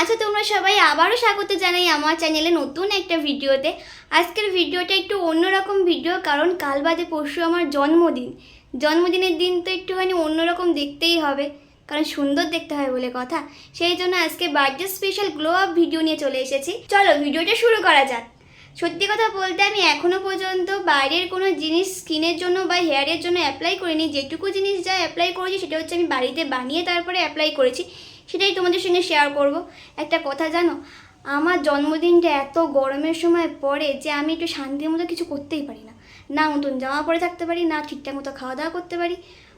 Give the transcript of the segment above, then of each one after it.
আছো তোমরা সবাই? আবারও স্বাগত জানাই আমার চ্যানেলে নতুন একটা ভিডিওতে। আজকের ভিডিওটা একটু অন্যরকম ভিডিও, কারণ কাল বাদে পরশু আমার জন্মদিন। জন্মদিনের দিন তো একটুখানি অন্যরকম দেখতেই হবে, কারণ সুন্দর দেখতে হয় বলে কথা। সেই জন্য আজকে birthday special glow up video নিয়ে চলে এসেছি। চলো ভিডিওটা শুরু করা যাক। সত্যি কথা বলতে আমি এখনও পর্যন্ত বাইরের কোনো জিনিস স্কিনের জন্য বা হেয়ারের জন্য অ্যাপ্লাই করিনি। যেটুকু জিনিস যা অ্যাপ্লাই করেছি সেটা হচ্ছে আমি বাড়িতে বানিয়ে তারপরে অ্যাপ্লাই করেছি, সেটাই তোমাদের সঙ্গে শেয়ার করব। একটা কথা জানো, আমার জন্মদিনটা এত গরমের সময় পড়ে যে আমি একটু শান্তির মতো কিছু করতেই পারি না। না নতুন জামা পরে থাকতে পারি, না ঠিকঠাক মতো খাওয়া দাওয়া করতে পারি।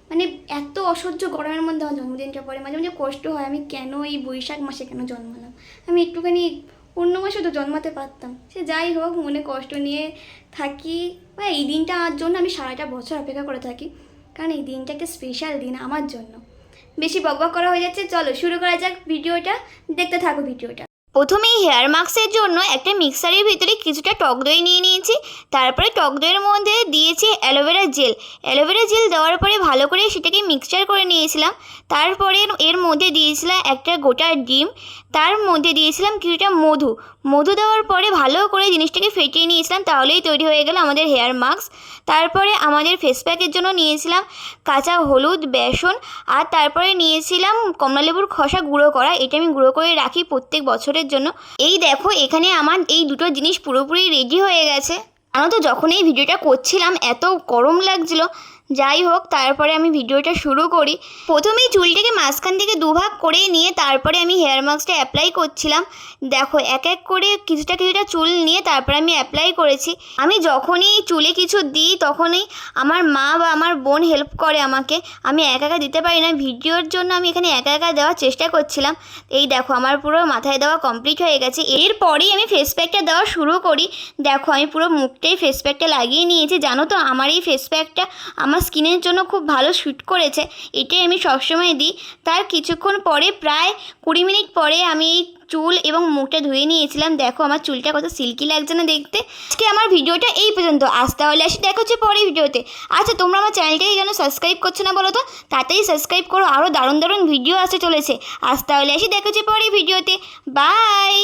মানে এত অসহ্য গরমের মধ্যে আমার জন্মদিনটা পড়ে, মাঝে মাঝে কষ্ট হয় আমি কেন এই বৈশাখ মাসে কেন জন্মালাম। আমি একটুখানি অন্য মাসে তো জন্মাতে পারতাম। সে যাই হোক, মনে কষ্ট নিয়ে থাকি, বা এই দিনটা আমার জন্য আমি সারাটা বছর অপেক্ষা করে থাকি, কারণ এই দিনটা একটা স্পেশাল দিন আমার জন্য। বেশি বকবক করা হয়ে যাচ্ছে, চলো শুরু করা যাক ভিডিওটা, দেখতে থাকো ভিডিওটা। প্রথমেই হেয়ার মাস্কের জন্য একটা মিক্সারের ভিতরে কিছুটা টক দই নিয়ে নিয়েছি। তারপরে টক দইয়ের মধ্যে দিয়েছি অ্যালোভেরা জেল। অ্যালোভেরা জেল দেওয়ার পরে ভালো করে সেটাকে মিক্সচার করে নিয়েছিলাম। তারপরে এর মধ্যে দিয়েছিলাম একটা গোটা ডিম, তার মধ্যে দিয়েছিলাম কিছুটা মধু। মধু দেওয়ার পরে ভালো করে জিনিসটাকে ফেটিয়ে নিয়েছিলাম, তাহলেই তৈরি হয়ে গেল আমাদের হেয়ার মাস্ক। তারপরে আমাদের ফেস প্যাকের জন্য নিয়েছিলাম কাঁচা হলুদ, বেসন, আর তারপরে নিয়েছিলাম কমলালেবুর খোসা গুঁড়ো করা। এটা আমি গুঁড়ো করে রাখি প্রত্যেক বছরের জন্য। এই দেখো, এখানে আমার এই দুটো জিনিস পুরোপুরি রেডি হয়ে গেছে। জানো তো, যখন এই ভিডিওটা করছিলাম এত গরম লাগছিল। যাই হোক, তারপরে আমি ভিডিওটা শুরু করি। প্রথমেই চুলটাকে মাঝখান থেকে দুভাগ করে নিয়ে তারপরে আমি হেয়ার মাস্কটা অ্যাপ্লাই করছিলাম। দেখো, এক এক করে কিছুটা কিছুটা চুল নিয়ে তারপরে আমি অ্যাপ্লাই করেছি। আমি যখনই চুলে কিছু দিই তখনই আমার মা বা আমার বোন হেল্প করে আমাকে। আমি একা একা দিতে পারি না, ভিডিওর জন্য আমি এখানে একা একা দেওয়ার চেষ্টা করছিলাম। এই দেখো, আমার পুরো মাথায় দেওয়া কমপ্লিট হয়ে গেছে। এরপরেই আমি ফেস প্যাকটা দেওয়া শুরু করি। দেখো, আমি পুরো মুখটাই ফেস প্যাকটা লাগিয়ে নিয়েছি। জানো তো, আমার এই ফেস প্যাকটা আমার স্কিনের জন্য খুব ভালো স্যুট করেছে। এটাই আমি সবসময় দিই। তার কিছুক্ষণ পরে, প্রায় 20 মিনিট পরে আমি এই চুল এবং মুখটা ধুয়ে নিয়েছিলাম। দেখো আমার চুলটা কত সিল্কি লাগছে না দেখতে। আজকে আমার ভিডিওটা এই পর্যন্ত। আজ তাহলে আসি, দেখা হচ্ছে পরের ভিডিওতে। আচ্ছা, তোমরা আমার চ্যানেলটাকে যেন সাবস্ক্রাইব করছো না বলো তো, তাড়াতাড়ি সাবস্ক্রাইব করো, আরও দারুণ দারুণ ভিডিও আসতে চলেছে। আজ তাহলে আসি, দেখা হচ্ছে পরের ভিডিওতে। বাই।